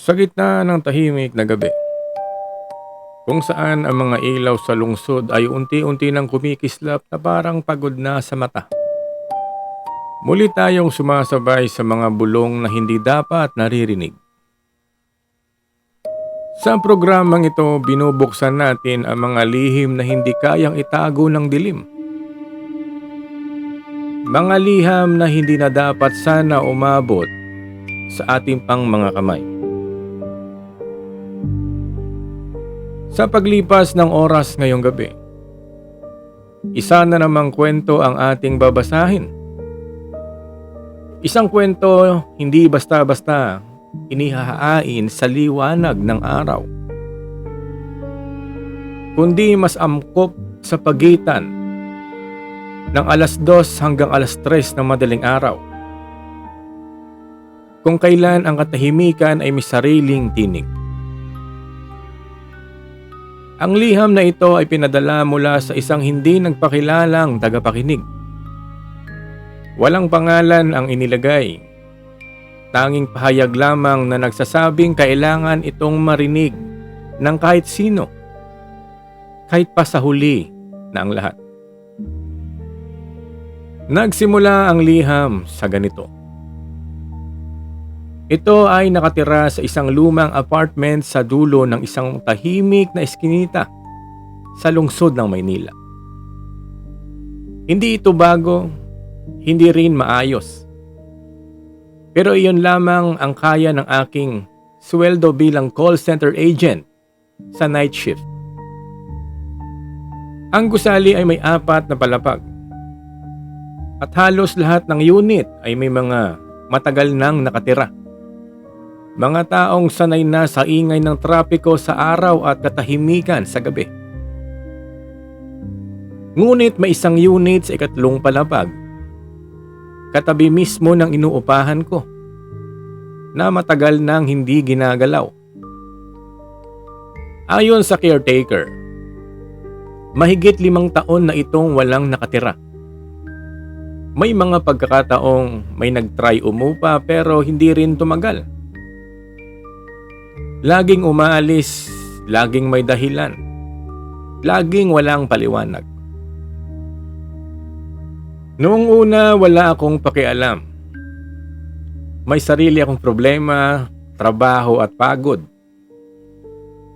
Sa gitna ng tahimik na gabi, kung saan ang mga ilaw sa lungsod ay unti-unti nang kumikislap na parang pagod na sa mata. Muli tayong sumasabay sa mga bulong na hindi dapat naririnig. Sa programang ito, binubuksan natin ang mga lihim na hindi kayang itago ng dilim. Mga liham na hindi na dapat sana umabot sa ating pang mga kamay. Sa paglipas ng oras ngayong gabi, isa na namang kwento ang ating babasahin. Isang kwento hindi basta-basta inihahain sa liwanag ng araw, kundi mas angkop sa pagitan ng 2:00 hanggang 3:00 ng madaling araw, kung kailan ang katahimikan ay may sariling tinig. Ang liham na ito ay pinadala mula sa isang hindi nagpakilalang tagapakinig. Walang pangalan ang inilagay. Tanging pahayag lamang na nagsasabing kailangan itong marinig ng kahit sino, kahit pa sa huli na ang lahat. Nagsimula ang liham sa ganito. Ito ay nakatira sa isang lumang apartment sa dulo ng isang tahimik na eskinita sa lungsod ng Maynila. Hindi ito bago, hindi rin maayos. Pero iyon lamang ang kaya ng aking sweldo bilang call center agent sa night shift. Ang gusali ay may 4 na palapag. At halos lahat ng unit ay may mga matagal nang nakatira. Mga taong sanay na sa ingay ng trapiko sa araw at katahimikan sa gabi. Ngunit may isang unit sa 3 palapag, katabi mismo ng inuupahan ko, na matagal nang hindi ginagalaw. Ayon sa caretaker, mahigit 5 taon na itong walang nakatira. May mga pagkakataong may nagtry umupa pero hindi rin tumagal. Laging umaalis, laging may dahilan, laging walang paliwanag. Noong una, wala akong pakialam. May sarili akong problema, trabaho at pagod.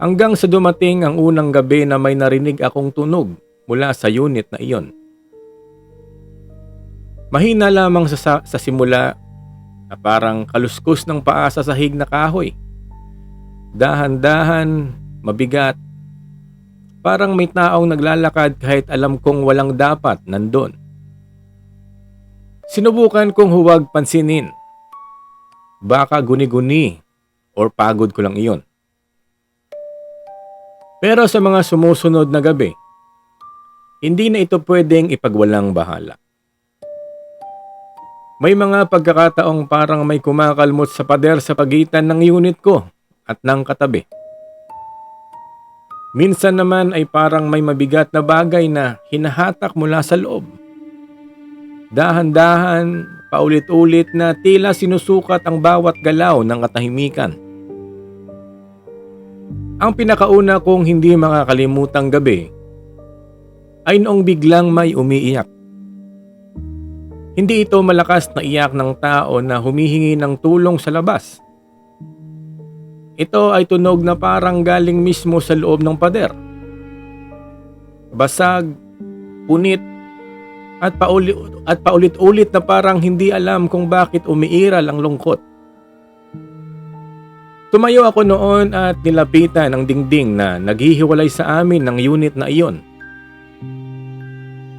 Hanggang sa dumating ang unang gabi na may narinig akong tunog mula sa unit na iyon. Mahina lamang sa simula na parang kaluskos ng paa sa sahig na kahoy. Dahan-dahan, mabigat. Parang may taong naglalakad kahit alam kong walang dapat nandun. Sinubukan kong huwag pansinin. Baka guni-guni or pagod ko lang iyon. Pero sa mga sumusunod na gabi, hindi na ito pwedeng ipagwalang bahala. May mga pagkakataong parang may kumakalmot sa pader sa pagitan ng unit ko at ng katabi. Minsan naman ay parang may mabigat na bagay na hinahatak mula sa loob. Dahan-dahan, paulit-ulit na tila sinusukat ang bawat galaw ng katahimikan. Ang pinakauna kong hindi makakalimutang gabi ay noong biglang may umiiyak. Hindi ito malakas na iyak ng tao na humihingi ng tulong sa labas. Ito ay tunog na parang galing mismo sa loob ng pader. Basag, punit, at paulit-ulit na parang hindi alam kung bakit umiiral ang lungkot. Tumayo ako noon at nilapitan ang dingding na naghihiwalay sa amin ng unit na iyon.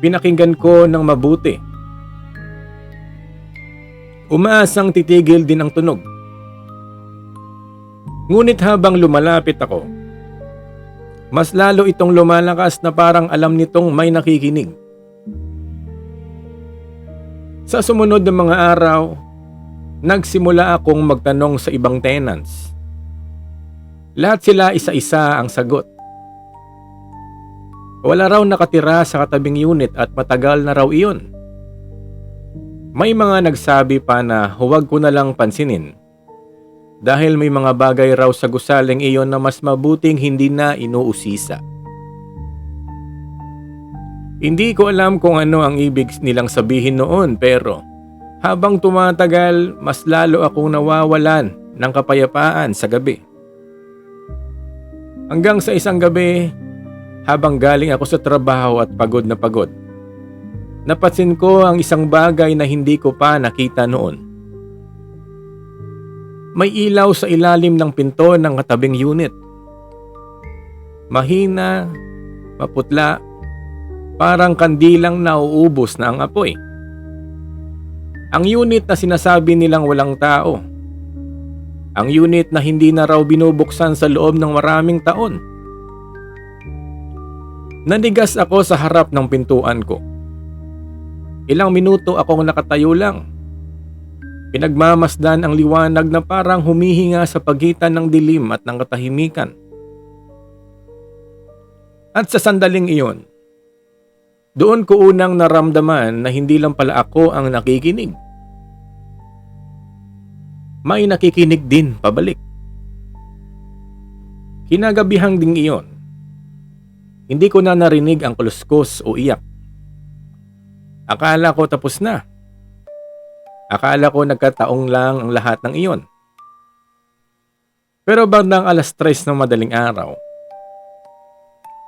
Pinakinggan ko ng mabuti. Umaasang titigil din ang tunog. Ngunit habang lumalapit ako, mas lalo itong lumalakas na parang alam nitong may nakikinig. Sa sumunod na mga araw, nagsimula akong magtanong sa ibang tenants. Lahat sila isa-isa ang sagot. Wala raw nakatira sa katabing unit at matagal na raw iyon. May mga nagsabi pa na huwag ko na lang pansinin dahil may mga bagay raw sa gusaling iyon na mas mabuting hindi na inuusisa. Hindi ko alam kung ano ang ibig nilang sabihin noon, pero habang tumatagal, mas lalo akong nawawalan ng kapayapaan sa gabi. Hanggang sa isang gabi, habang galing ako sa trabaho at pagod na pagod, napansin ko ang isang bagay na hindi ko pa nakita noon. May ilaw sa ilalim ng pinto ng katabing unit. Mahina, maputla, parang kandilang nauubos na ang apoy. Ang unit na sinasabi nilang walang tao. Ang unit na hindi na raw binubuksan sa loob ng maraming taon. Nanigas ako sa harap ng pintuan ko. Ilang minuto akong nakatayo lang. Pinagmamasdan ang liwanag na parang humihinga sa pagitan ng dilim at ng katahimikan. At sa sandaling iyon, doon ko unang naramdaman na hindi lang pala ako ang nakikinig. May nakikinig din pabalik. Kinagabihang ding iyon, hindi ko na narinig ang kuluskos o iyak. Akala ko tapos na. Akala ko nagkataong lang ang lahat ng iyon. Pero bandang 3:00 ng madaling araw,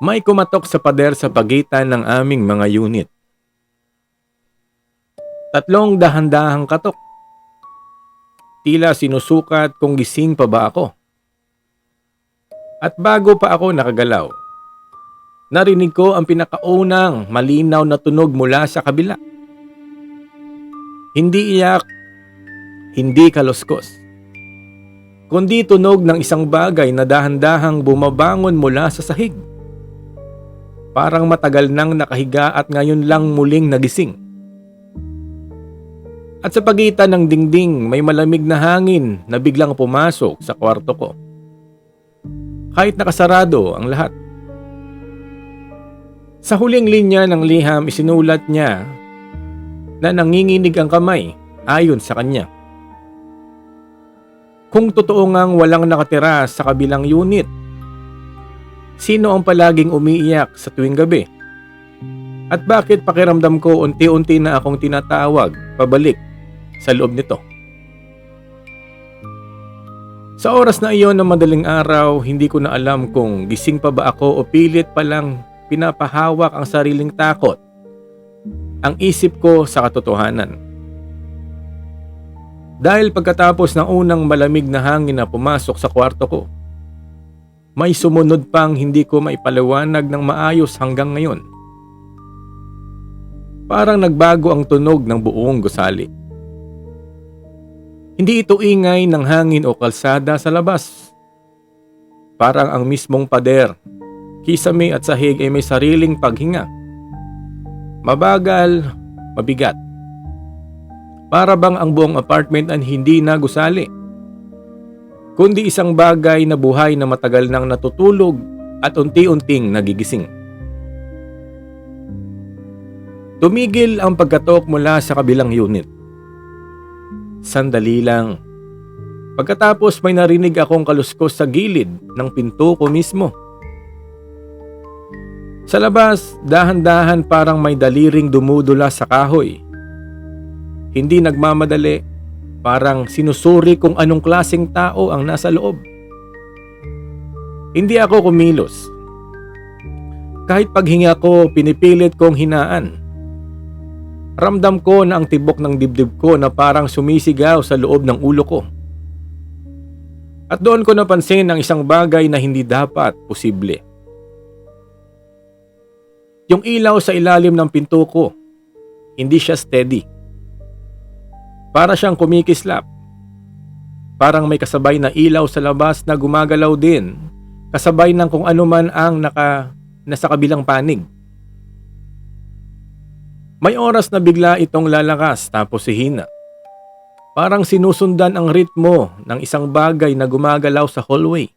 may kumatok sa pader sa pagitan ng aming mga unit. 3 dahan-dahang katok. Tila sinusukat kung gising pa ba ako. At bago pa ako nakagalaw, narinig ko ang pinakaunang malinaw na tunog mula sa kabila. Hindi iyak, hindi kaluskos, kundi tunog ng isang bagay na dahan-dahang bumabangon mula sa sahig. Parang matagal nang nakahiga at ngayon lang muling nagising. At sa pagitan ng dingding may malamig na hangin na biglang pumasok sa kwarto ko. Kahit nakasarado ang lahat. Sa huling linya ng liham isinulat niya na nanginginig ang kamay ayon sa kanya. Kung totoo ngang walang nakatira sa kabilang unit, sino ang palaging umiiyak sa tuwing gabi? At bakit pakiramdam ko unti-unti na akong tinatawag pabalik sa loob nito? Sa oras na iyon ng madaling araw, hindi ko na alam kung gising pa ba ako o pilit palang pinapahawak ang sariling takot ang isip ko sa katotohanan. Dahil pagkatapos ng unang malamig na hangin na pumasok sa kwarto ko, may sumunod pang hindi ko maipaliwanag ng maayos hanggang ngayon. Parang nagbago ang tunog ng buong gusali. Hindi ito ingay ng hangin o kalsada sa labas. Parang ang mismong pader, kisame at sahig ay may sariling paghinga. Mabagal, mabigat. Para bang ang buong apartment ay hindi na gusali, kundi isang bagay na buhay na matagal nang natutulog at unti-unting nagigising. Tumigil ang pagkatok mula sa kabilang unit. Sandali lang. Pagkatapos may narinig akong kaluskos sa gilid ng pinto ko mismo. Sa labas, dahan-dahan parang may daliring dumudula sa kahoy. Hindi nagmamadali, parang sinusuri kung anong klaseng tao ang nasa loob. Hindi ako kumilos. Kahit paghinga ko, pinipilit kong hinaan. Ramdam ko na ang tibok ng dibdib ko na parang sumisigaw sa loob ng ulo ko. At doon ko napansin ang isang bagay na hindi dapat posible. Yung ilaw sa ilalim ng pinto ko, hindi siya steady. Para siyang kumikislap. Parang may kasabay na ilaw sa labas na gumagalaw din, kasabay ng kung ano man ang nasa kabilang panig. May oras na bigla itong lalakas tapos hihina. Parang sinusundan ang ritmo ng isang bagay na gumagalaw sa hallway.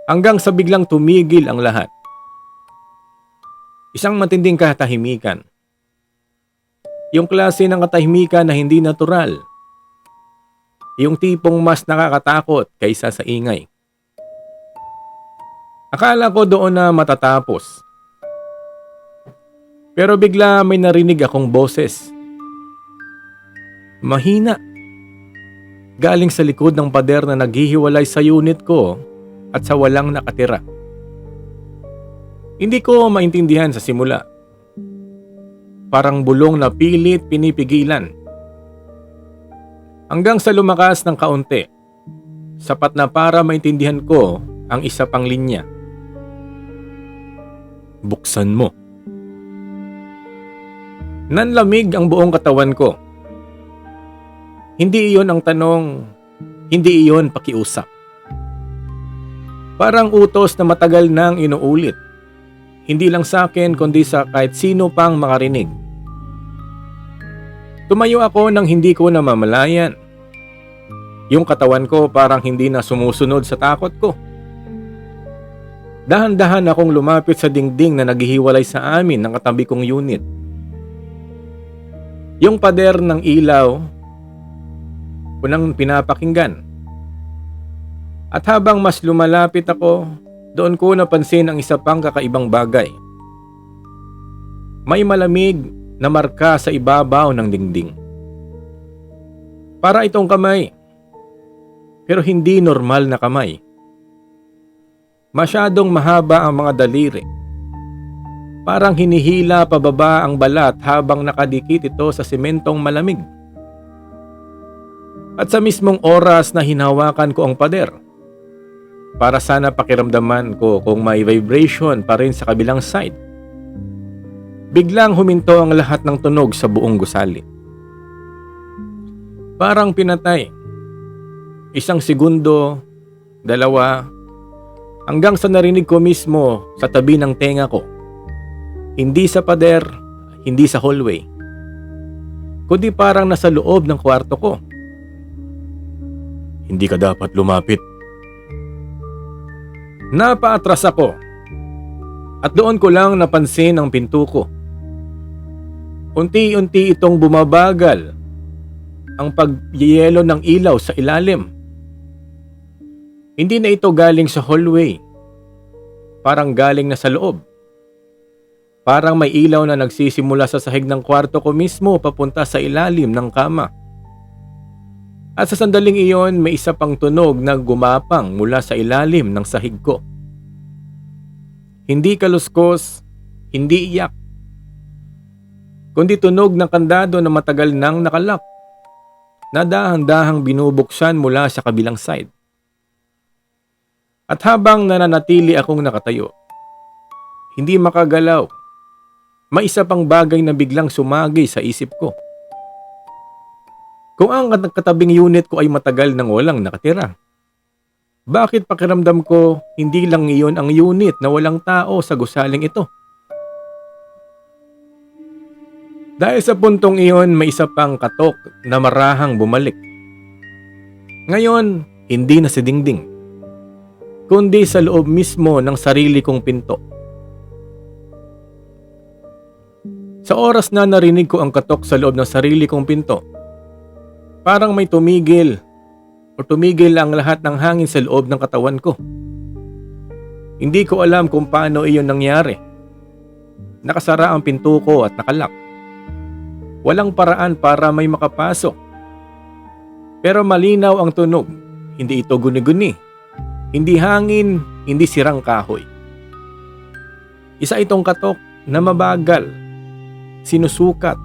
Hanggang sa biglang tumigil ang lahat. Isang matinding katahimikan. Yung klase ng katahimikan na hindi natural. Yung tipong mas nakakatakot kaysa sa ingay. Akala ko doon na matatapos. Pero bigla may narinig akong boses. Mahina. Galing sa likod ng pader na naghihiwalay sa unit ko at sa walang nakatira. Hindi ko maintindihan sa simula. Parang bulong na pilit pinipigilan. Hanggang sa lumakas ng kaunti. Sapat na para maintindihan ko ang isa pang linya. Buksan mo. Nanlamig ang buong katawan ko. Hindi iyon ang tanong, hindi iyon pakiusap. Parang utos na matagal nang inuulit. Hindi lang sa akin kundi sa kahit sino pang makarinig. Tumayo ako nang hindi ko namamalayan. Yung katawan ko parang hindi na sumusunod sa takot ko. Dahan-dahan akong lumapit sa dingding na naghihiwalay sa amin ng katabi kong unit. Yung pader ng ilaw, unang pinapakinggan. At habang mas lumalapit ako, doon ko napansin ang isa pang kakaibang bagay. May malamig na marka sa ibabaw ng dingding. Para itong kamay, pero hindi normal na kamay. Masyadong mahaba ang mga daliri. Parang hinihila pababa ang balat habang nakadikit ito sa sementong malamig. At sa mismong oras na hinawakan ko ang pader, para sana pakiramdaman ko kung may vibration pa rin sa kabilang side, biglang huminto ang lahat ng tunog sa buong gusali. Parang pinatay. 1 segundo, 2, hanggang sa narinig ko mismo sa tabi ng tenga ko. Hindi sa pader, hindi sa hallway, kundi parang nasa loob ng kwarto ko. Hindi ka dapat lumapit. Napaatras ako at doon ko lang napansin ang pinto ko. Unti-unti itong bumabagal ang pagyeyelo ng ilaw sa ilalim. Hindi na ito galing sa hallway. Parang galing na sa loob. Parang may ilaw na nagsisimula sa sahig ng kwarto ko mismo papunta sa ilalim ng kama. At sa sandaling iyon, may isa pang tunog na gumapang mula sa ilalim ng sahig ko. Hindi kaluskos, hindi iyak, kundi tunog ng kandado na matagal nang nakalak, na dahan-dahang binubuksan mula sa kabilang side. At habang nananatili akong nakatayo, hindi makagalaw, may isa pang bagay na biglang sumagi sa isip ko. Kung ang katabing unit ko ay matagal nang walang nakatira, bakit pakiramdam ko hindi lang iyon ang unit na walang tao sa gusaling ito? Dahil sa puntong iyon, may isa pang katok na marahang bumalik. Ngayon, hindi na si dingding, kundi sa loob mismo ng sarili kong pinto. Sa oras na narinig ko ang katok sa loob ng sarili kong pinto, parang may tumigil ang lahat ng hangin sa loob ng katawan ko. Hindi ko alam kung paano iyon nangyari. Nakasara ang pinto ko at nakalak. Walang paraan para may makapasok. Pero malinaw ang tunog. Hindi ito guni-guni. Hindi hangin, hindi sirang kahoy. Isa itong katok na mabagal, sinusukat.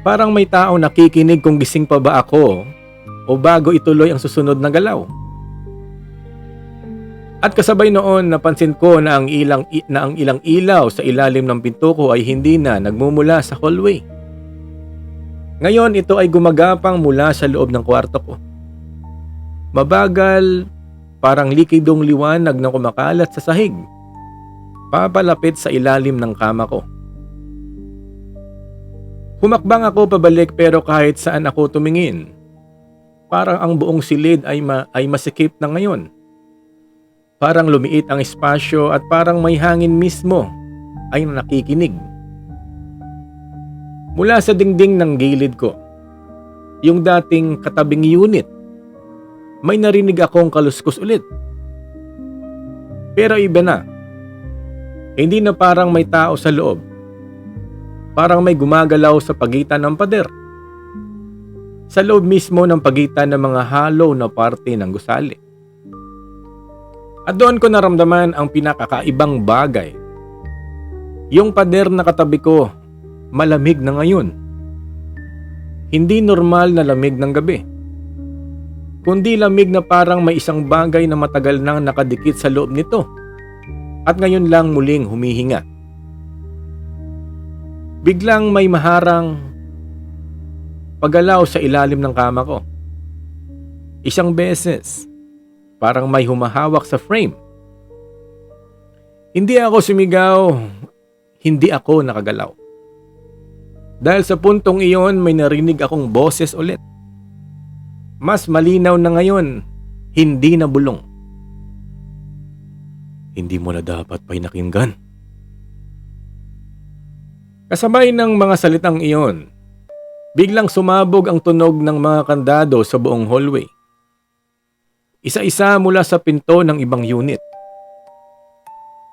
Parang may tao nakikinig kung gising pa ba ako o bago ituloy ang susunod na galaw. At kasabay noon napansin ko na ang ilang ilaw sa ilalim ng pinto ko ay hindi na nagmumula sa hallway. Ngayon ito ay gumagapang mula sa loob ng kwarto ko. Mabagal, parang likidong liwanag na kumakalat sa sahig, papalapit sa ilalim ng kama ko. Humakbang ako pabalik pero kahit saan ako tumingin, parang ang buong silid ay masikip na ngayon. Parang lumiit ang espasyo at parang may hangin mismo ay nakikinig. Mula sa dingding ng gilid ko, yung dating katabing unit, may narinig akong kaluskos ulit. Pero iba na. Hindi na parang may tao sa loob. Parang may gumagalaw sa pagitan ng pader. Sa loob mismo ng pagitan ng mga hollow na parte ng gusali. At doon ko naramdaman ang pinakakaibang bagay. Yung pader na katabi ko, malamig na ngayon. Hindi normal na lamig ng gabi. Kundi lamig na parang may isang bagay na matagal nang nakadikit sa loob nito. At ngayon lang muling humihinga. Biglang may maharang paggalaw sa ilalim ng kama ko. Isang beses, parang may humahawak sa frame. Hindi ako sumigaw, hindi ako nakagalaw. Dahil sa puntong iyon, may narinig akong boses ulit. Mas malinaw na ngayon, hindi na bulong. Hindi mo na dapat pinakinggan. Kasabay ng mga salitang iyon, biglang sumabog ang tunog ng mga kandado sa buong hallway. Isa-isa mula sa pinto ng ibang unit.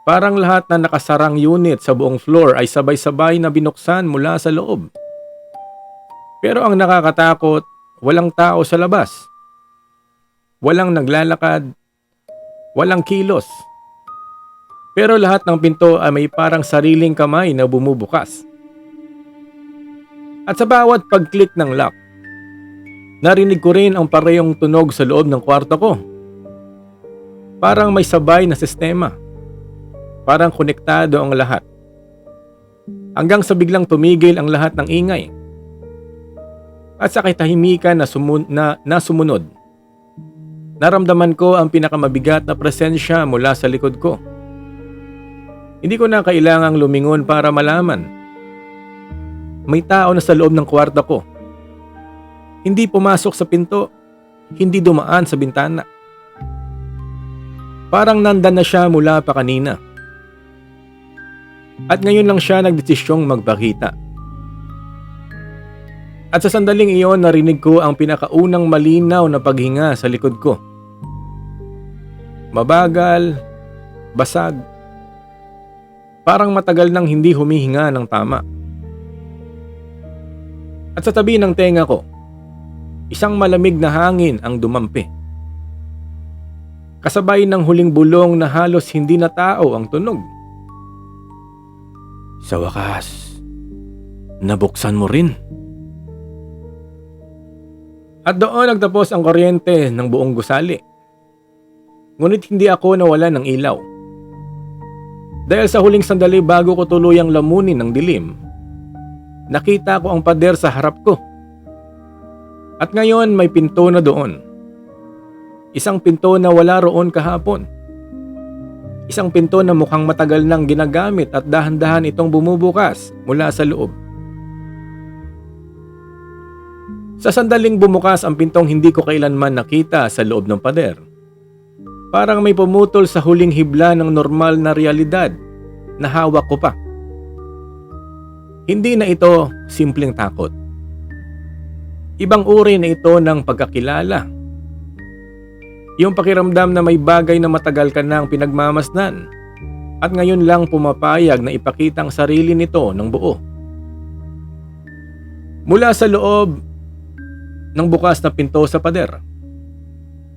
Parang lahat na nakasarang unit sa buong floor ay sabay-sabay na binuksan mula sa loob. Pero ang nakakatakot, walang tao sa labas. Walang naglalakad, walang kilos. Pero lahat ng pinto ay may parang sariling kamay na bumubukas. At sa bawat pag-click ng lock, narinig ko rin ang parehong tunog sa loob ng kwarto ko. Parang may sabay na sistema. Parang konektado ang lahat. Hanggang sa biglang tumigil ang lahat ng ingay. At sa katahimikan na sumunod, naramdaman ko ang pinakamabigat na presensya mula sa likod ko. Hindi ko na kailangang lumingon para malaman. May tao na sa loob ng kwarto ko. Hindi pumasok sa pinto, hindi dumaan sa bintana. Parang nandan na siya mula pa kanina. At ngayon lang siya nagdesisyong magpakita. At sa sandaling iyon, narinig ko ang pinakaunang malinaw na paghinga sa likod ko. Mabagal, basag, parang matagal nang hindi humihinga ng tama. At sa tabi ng tenga ko, isang malamig na hangin ang dumampi. Kasabay ng huling bulong na halos hindi na tao ang tunog. Sa wakas, nabuksan mo rin. At doon nagtapos ang kuryente ng buong gusali. Ngunit hindi ako nawalan ng ilaw. Dahil sa huling sandali bago ko tuluyang lamunin ng dilim, nakita ko ang pader sa harap ko. At ngayon may pinto na doon. Isang pinto na wala roon kahapon. Isang pinto na mukhang matagal nang ginagamit at dahan-dahan itong bumubukas mula sa loob. Sa sandaling bumukas ang pintong hindi ko kailanman nakita sa loob ng pader. Parang may pumutol sa huling hibla ng normal na realidad na hawak ko pa. Hindi na ito simpleng takot. Ibang uri na ito ng pagkakilala. Yung pakiramdam na may bagay na matagal ka nang pinagmamasdan at ngayon lang pumapayag na ipakita ang sarili nito ng buo. Mula sa loob ng bukas na pinto sa pader,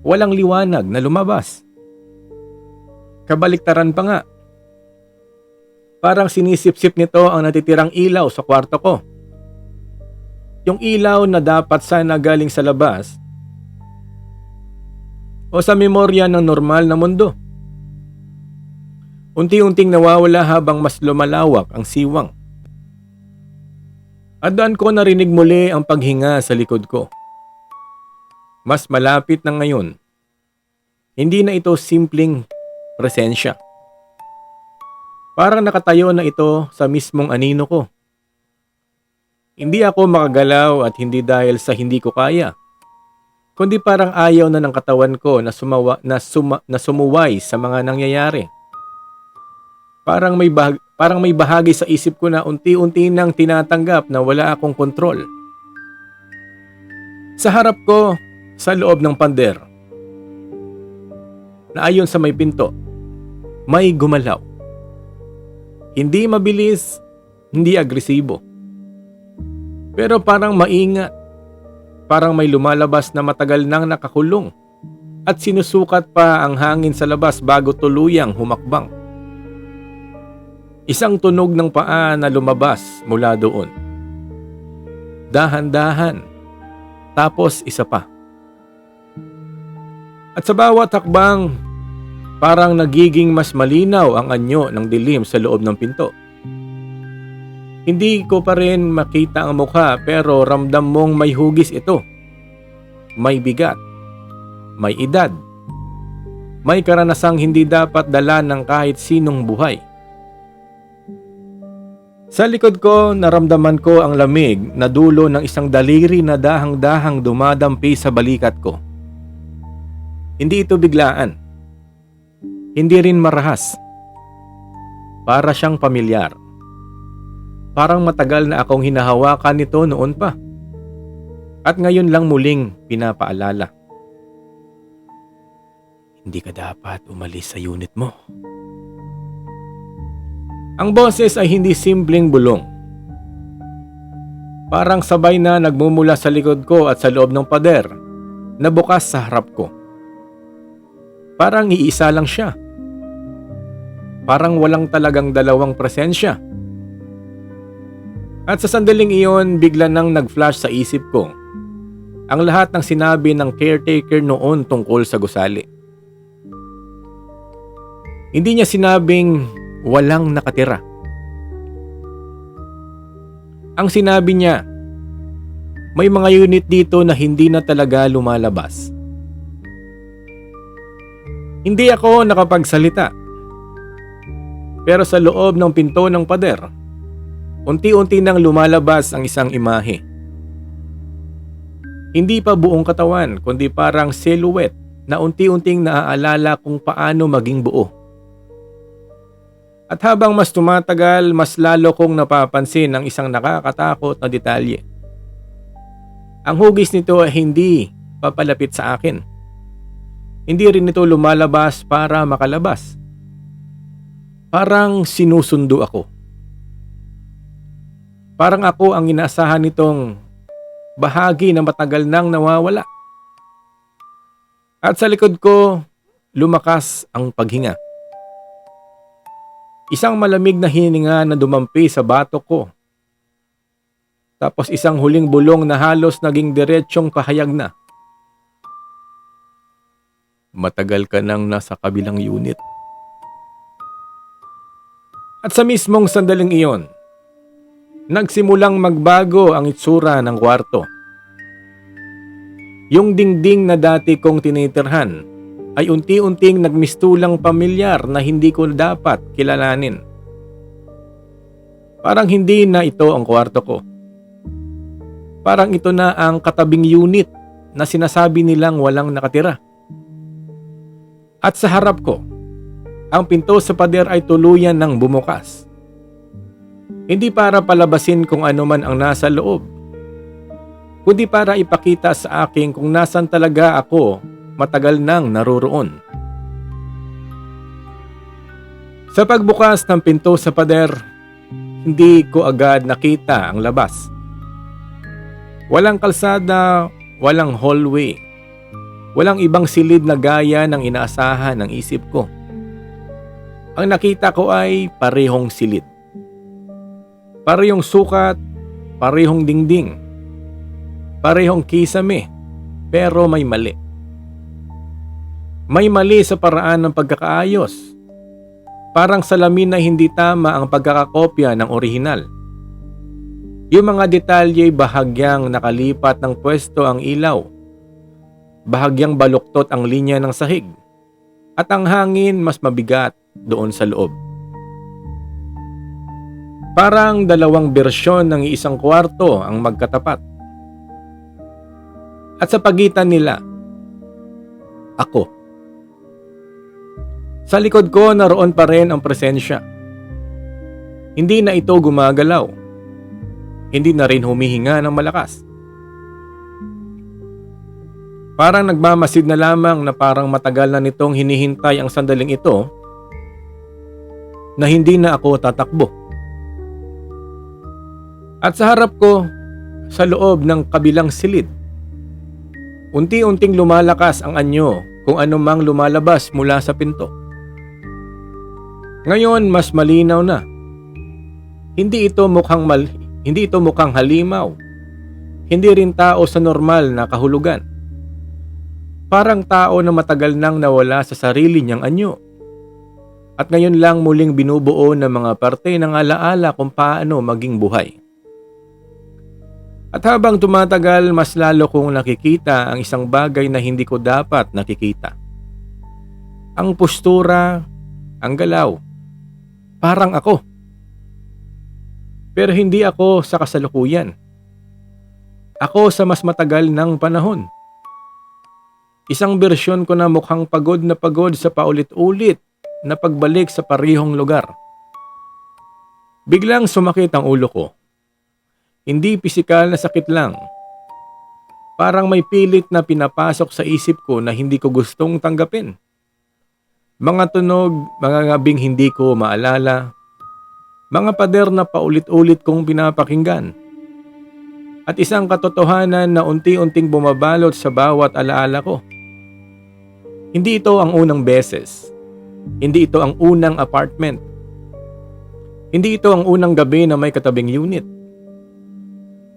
walang liwanag na lumabas. Kabaliktaran pa nga. Parang sinisip-sip nito ang natitirang ilaw sa kwarto ko. Yung ilaw na dapat sana galing sa labas o sa memorya ng normal na mundo. Unti-unting nawawala habang mas lumalawak ang siwang. At doon ko narinig muli ang paghinga sa likod ko. Mas malapit na ngayon. Hindi na ito simpleng presensya. Parang nakatayo na ito sa mismong anino ko. Hindi ako makagalaw at hindi dahil sa hindi ko kaya, kundi parang ayaw na ng katawan ko na sumuway sa mga nangyayari. Parang may bahagi sa isip ko na unti-unti nang tinatanggap na wala akong kontrol. Sa harap ko, sa loob ng pader, na ayon sa may pinto, may gumalaw. Hindi mabilis, hindi agresibo. Pero parang maingat, parang may lumalabas na matagal nang nakakulong at sinusukat pa ang hangin sa labas bago tuluyang humakbang. Isang tunog ng paa na lumabas mula doon. Dahan-dahan, tapos isa pa. At sa bawat hakbang, parang nagiging mas malinaw ang anyo ng dilim sa loob ng pinto. Hindi ko pa rin makita ang mukha pero ramdam mong may hugis ito. May bigat. May edad. May karanasang hindi dapat dala ng kahit sinong buhay. Sa likod ko, naramdaman ko ang lamig na dulo ng isang daliri na dahang-dahang dumadampi sa balikat ko. Hindi ito biglaan. Hindi rin marahas. Para siyang pamilyar. Parang matagal na akong hinahawakan nito noon pa. At ngayon lang muling pinapaalala. Hindi ka dapat umalis sa unit mo. Ang boses ay hindi simpleng bulong. Parang sabay na nagmumula sa likod ko at sa loob ng pader na bukas sa harap ko. Parang iisa lang siya. Parang walang talagang dalawang presensya. At sa sandaling iyon, bigla nang nag-flash sa isip ko ang lahat ng sinabi ng caretaker noon tungkol sa gusali. Hindi niya sinabing walang nakatira. Ang sinabi niya, may mga unit dito na hindi na talaga lumalabas. Hindi ako nakapagsalita. Pero sa loob ng pinto ng pader, unti-unti nang lumalabas ang isang imahe. Hindi pa buong katawan, kundi parang silhouette na unti-unting naaalala kung paano maging buo. At habang mas tumatagal, mas lalo kong napapansin ang isang nakakatakot na detalye. Ang hugis nito ay hindi papalapit sa akin. Hindi rin ito lumalabas para makalabas. Parang sinusundo ako. Parang ako ang inaasahan nitong bahagi na matagal nang nawawala. At sa likod ko, lumakas ang paghinga. Isang malamig na hininga na dumampi sa batok ko. Tapos isang huling bulong na halos naging diretsyong pahayag na. Matagal ka nang nasa kabilang unit. At sa mismong sandaling iyon, nagsimulang magbago ang itsura ng kwarto. Yung dingding na dati kong tinitirhan ay unti-unting nagmistulang pamilyar na hindi ko dapat kilalanin. Parang hindi na ito ang kwarto ko. Parang ito na ang katabing unit na sinasabi nilang walang nakatira. At sa harap ko, ang pinto sa pader ay tuluyan ng bumukas. Hindi para palabasin kung ano man ang nasa loob, kundi para ipakita sa akin kung nasan talaga ako matagal nang naroroon. Sa pagbukas ng pinto sa pader, hindi ko agad nakita ang labas. Walang kalsada, walang hallway, walang ibang silid na gaya ng inaasahan ng isip ko. Ang nakita ko ay parehong silid. Parehong sukat, parehong dingding, parehong kisame, pero may mali. May mali sa paraan ng pagkakaayos. Parang salamin na hindi tama ang pagkakakopya ng orihinal. Yung mga detalye bahagyang nakalipat ng pwesto ang ilaw. Bahagyang baluktot ang linya ng sahig. At ang hangin mas mabigat doon sa loob. Parang dalawang bersyon ng isang kwarto ang magkatapat. At sa pagitan nila, ako. Sa likod ko naroon pa rin ang presensya. Hindi na ito gumagalaw. Hindi na rin humihinga ng malakas. Parang nagmamasid na lamang na parang matagal na nitong hinihintay ang sandaling ito na hindi na ako tatakbo. At sa harap ko, sa loob ng kabilang silid, unti-unting lumalakas ang anyo kung anumang lumalabas mula sa pinto. Ngayon mas malinaw na. Hindi ito mukhang halimaw. Hindi rin tao sa normal na kahulugan. Parang tao na matagal nang nawala sa sarili niyang anyo. At ngayon lang muling binubuo ng mga parte ng alaala kung paano maging buhay. At habang tumatagal, mas lalo kong nakikita ang isang bagay na hindi ko dapat nakikita. Ang postura, ang galaw. Parang ako. Pero hindi ako sa kasalukuyan. Ako sa mas matagal ng panahon. Isang bersyon ko na mukhang pagod na pagod sa paulit-ulit na pagbalik sa parihong lugar. Biglang sumakit ang ulo ko. Hindi pisikal na sakit lang. Parang may pilit na pinapasok sa isip ko na hindi ko gustong tanggapin. Mga tunog, mga ngabing hindi ko maalala. Mga pader na paulit-ulit kong pinapakinggan. At isang katotohanan na unti-unting bumabalot sa bawat alaala ko. Hindi ito ang unang beses. Hindi ito ang unang apartment. Hindi ito ang unang gabi na may katabing unit.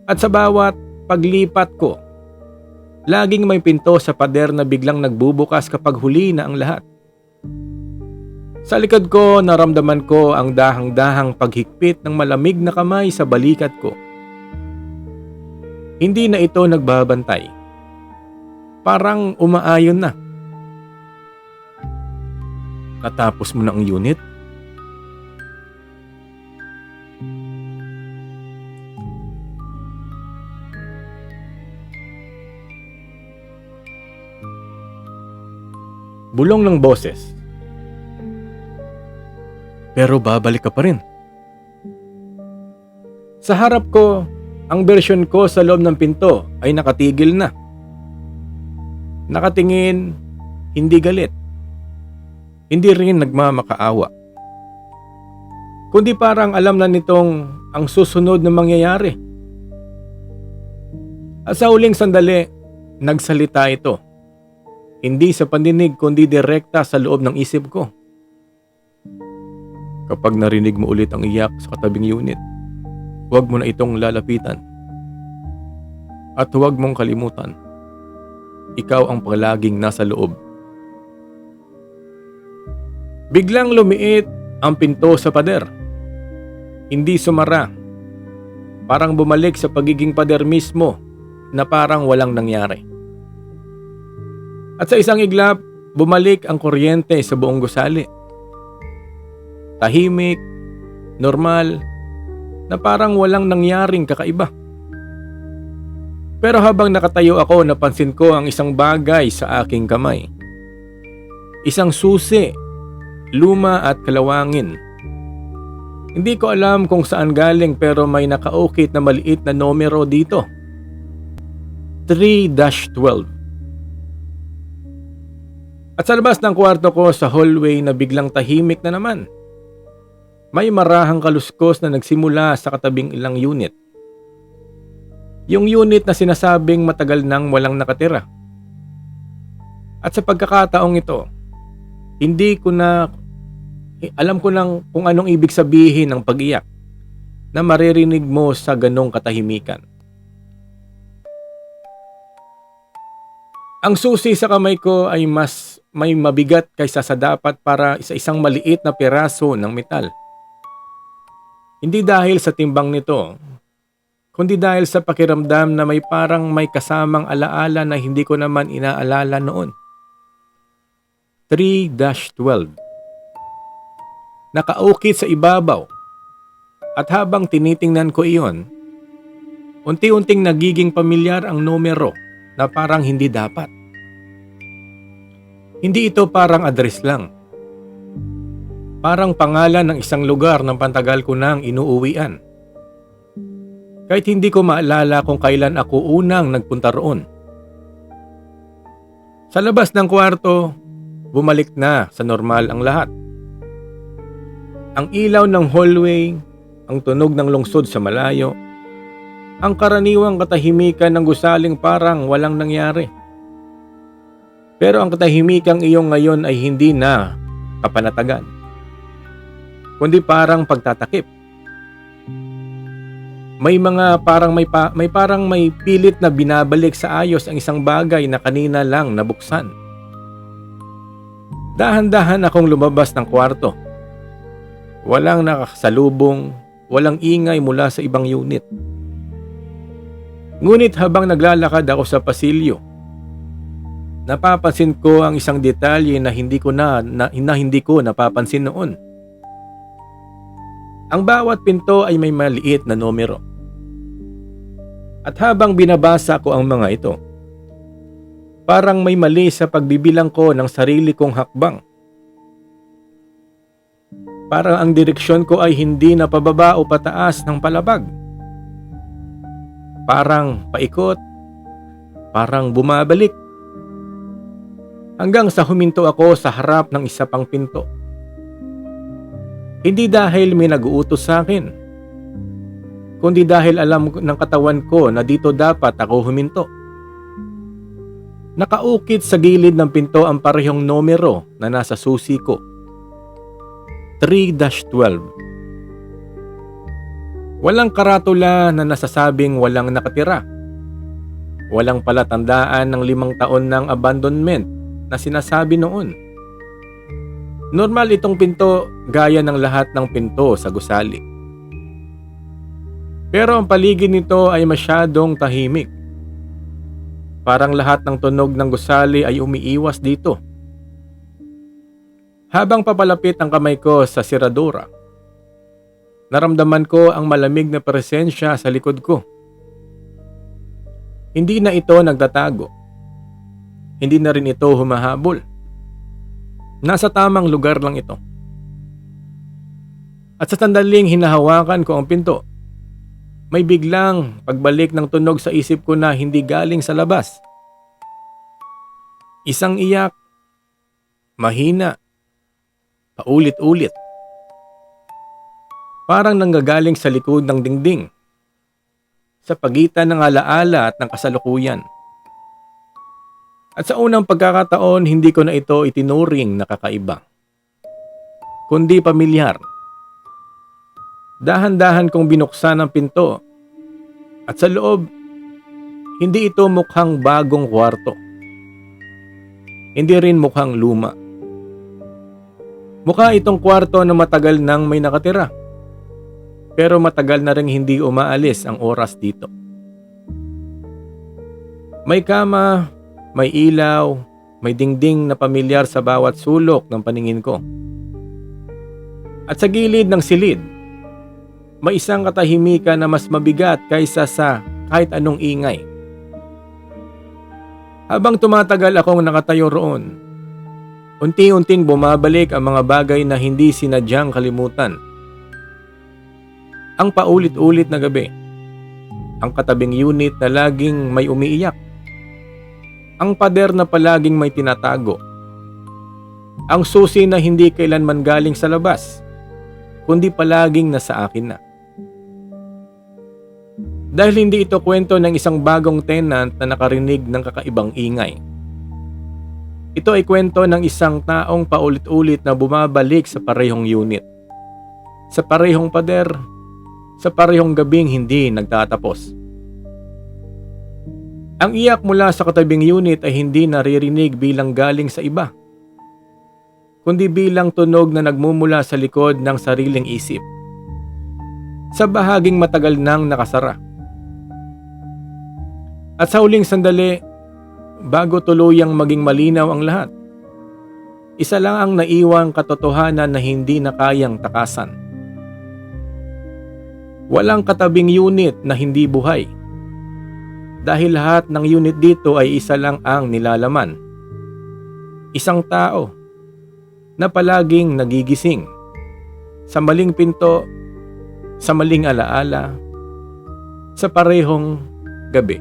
At sa bawat paglipat ko, laging may pinto sa pader na biglang nagbubukas kapag huli na ang lahat. Sa likod ko, naramdaman ko ang dahang-dahang paghigpit ng malamig na kamay sa balikat ko. Hindi na ito nagbabantay. Parang umaayon na. Natapos mo na ang unit? Bulong ng boses. Pero babalik ka pa rin. Sa harap ko, ang bersyon ko sa loob ng pinto ay nakatigil na. Nakatingin, hindi galit. Hindi rin nagmamakaawa. Kundi parang alam na nitong ang susunod na mangyayari. At sa huling sandali, nagsalita ito. Hindi sa pandinig kundi direkta sa loob ng isip ko. Kapag narinig mo ulit ang iyak sa katabing unit, huwag mo na itong lalapitan. At huwag mong kalimutan, ikaw ang palaging nasa loob. Biglang lumiit ang pinto sa pader. Hindi sumara. Parang bumalik sa pagiging pader mismo na parang walang nangyari. At sa isang iglap, bumalik ang kuryente sa buong gusali. Tahimik, normal, na parang walang nangyaring kakaiba. Pero habang nakatayo ako, napansin ko ang isang bagay sa aking kamay. Isang susi, luma at kalawangin. Hindi ko alam kung saan galing pero may nakaukit na maliit na numero dito. 3-12. At sa labas ng kwarto ko sa hallway na biglang tahimik na naman. May marahang kaluskos na nagsimula sa katabing ilang unit. Yung unit na sinasabing matagal nang walang nakatira. At sa pagkakataong ito, alam ko lang kung anong ibig sabihin ng pag-iyak na maririnig mo sa ganong katahimikan. Ang susi sa kamay ko ay mas may mabigat kaysa sa dapat para sa isang maliit na piraso ng metal. Hindi dahil sa timbang nito, kundi dahil sa pakiramdam na may parang may kasamang alaala na hindi ko naman inaalala noon. 3-12. Nakaukit sa ibabaw at habang tinitingnan ko iyon, unti-unting nagiging pamilyar ang numero na parang hindi dapat. Hindi ito parang address lang. Parang pangalan ng isang lugar ng pantagal ko nang inuuwian. Kahit hindi ko maalala kung kailan ako unang nagpunta roon. Sa labas ng kwarto, bumalik na sa normal ang lahat. Ang ilaw ng hallway, ang tunog ng lungsod sa malayo, ang karaniwang katahimikan ng gusaling parang walang nangyari. Pero ang katahimikang iyon ngayon ay hindi na kapanatagan, kundi parang pagtatakip. May parang may pilit na binabalik sa ayos ang isang bagay na kanina lang nabuksan. Dahan-dahan akong lumabas ng kwarto. Walang nakasalubong, walang ingay mula sa ibang unit. Ngunit habang naglalakad ako sa pasilyo, napapansin ko ang isang detalye na hindi ko napapansin noon. Ang bawat pinto ay may maliit na numero. At habang binabasa ko ang mga ito, parang may mali sa pagbibilang ko ng sarili kong hakbang. Parang ang direksyon ko ay hindi na pababa o pataas ng palabag. Parang paikot, parang bumabalik. Hanggang sa huminto ako sa harap ng isa pang pinto. Hindi dahil may nag-uutos sa akin, kundi dahil alam ng katawan ko na dito dapat ako huminto. Nakaukit sa gilid ng pinto ang parehong numero na nasa susi ko. 3-12. Walang karatula na nasasabing walang nakatira. Walang palatandaan ng 5 taon ng abandonment na sinasabi noon. Normal itong pinto gaya ng lahat ng pinto sa gusali. Pero ang paligid nito ay masyadong tahimik. Parang lahat ng tunog ng gusali ay umiiwas dito. Habang papalapit ang kamay ko sa siradura, naramdaman ko ang malamig na presensya sa likod ko. Hindi na ito nagtatago. Hindi na rin ito humahabol. Nasa tamang lugar lang ito. At sa sandaling hinahawakan ko ang pinto, may biglang pagbalik ng tunog sa isip ko na hindi galing sa labas. Isang iyak, mahina, paulit-ulit. Parang nanggagaling sa likod ng dingding, sa pagitan ng alaala at ng kasalukuyan. At sa unang pagkakataon, hindi ko na ito itinuring na kakaiba, kundi pamilyar. Dahan-dahan kong binuksan ang pinto at sa loob, hindi ito mukhang bagong kwarto. Hindi rin mukhang luma. Mukha itong kwarto na matagal nang may nakatira, pero matagal na rin hindi umaalis ang oras dito. May kama, may ilaw, may dingding na pamilyar sa bawat sulok ng paningin ko. At sa gilid ng silid, may isang katahimikan na mas mabigat kaysa sa kahit anong ingay. Habang tumatagal akong nakatayo roon, unti-unting bumabalik ang mga bagay na hindi sinadyang kalimutan. Ang paulit-ulit na gabi, ang katabing unit na laging may umiiyak, ang pader na palaging may tinatago, ang susi na hindi kailanman galing sa labas, kundi palaging nasa akin na. Dahil hindi ito kwento ng isang bagong tenant na nakarinig ng kakaibang ingay. Ito ay kwento ng isang taong paulit-ulit na bumabalik sa parehong unit, sa parehong pader, sa parehong gabing hindi nagtatapos. Ang iyak mula sa katabing unit ay hindi naririnig bilang galing sa iba, kundi bilang tunog na nagmumula sa likod ng sariling isip, sa bahaging matagal nang nakasara. At sa huling sandali, bago tuluyang maging malinaw ang lahat, isa lang ang naiwang katotohanan na hindi na kayang takasan. Walang katabing unit na hindi buhay. Dahil lahat ng unit dito ay isa lang ang nilalaman. Isang tao na palaging nagigising sa maling pinto, sa maling alaala, sa parehong gabi.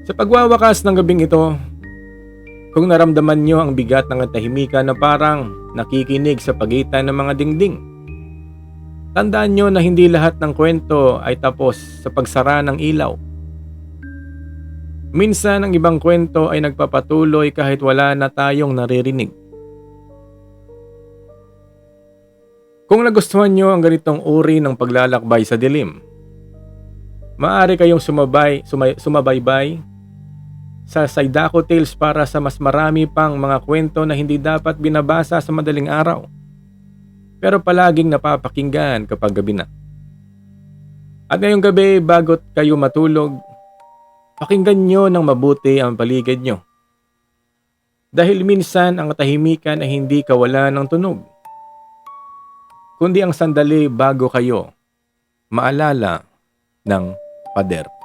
Sa pagwawakas ng gabing ito, kung naramdaman nyo ang bigat ng katahimikan na parang nakikinig sa pagitan ng mga dingding, tandaan nyo na hindi lahat ng kwento ay tapos sa pagsara ng ilaw. Minsan ang ibang kwento ay nagpapatuloy kahit wala na tayong naririnig. Kung nagustuhan nyo ang ganitong uri ng paglalakbay sa dilim, maaari kayong sumabaybay sa Saidako Tales para sa mas marami pang mga kwento na hindi dapat binabasa sa madaling araw, pero palaging napapakinggan kapag gabi na. At ngayong gabi, bago kayo matulog, pakinggan nyo ng mabuti ang paligid nyo. Dahil minsan ang katahimikan ay hindi kawalan ng tunog, kundi ang sandali bago kayo maalala ng pader.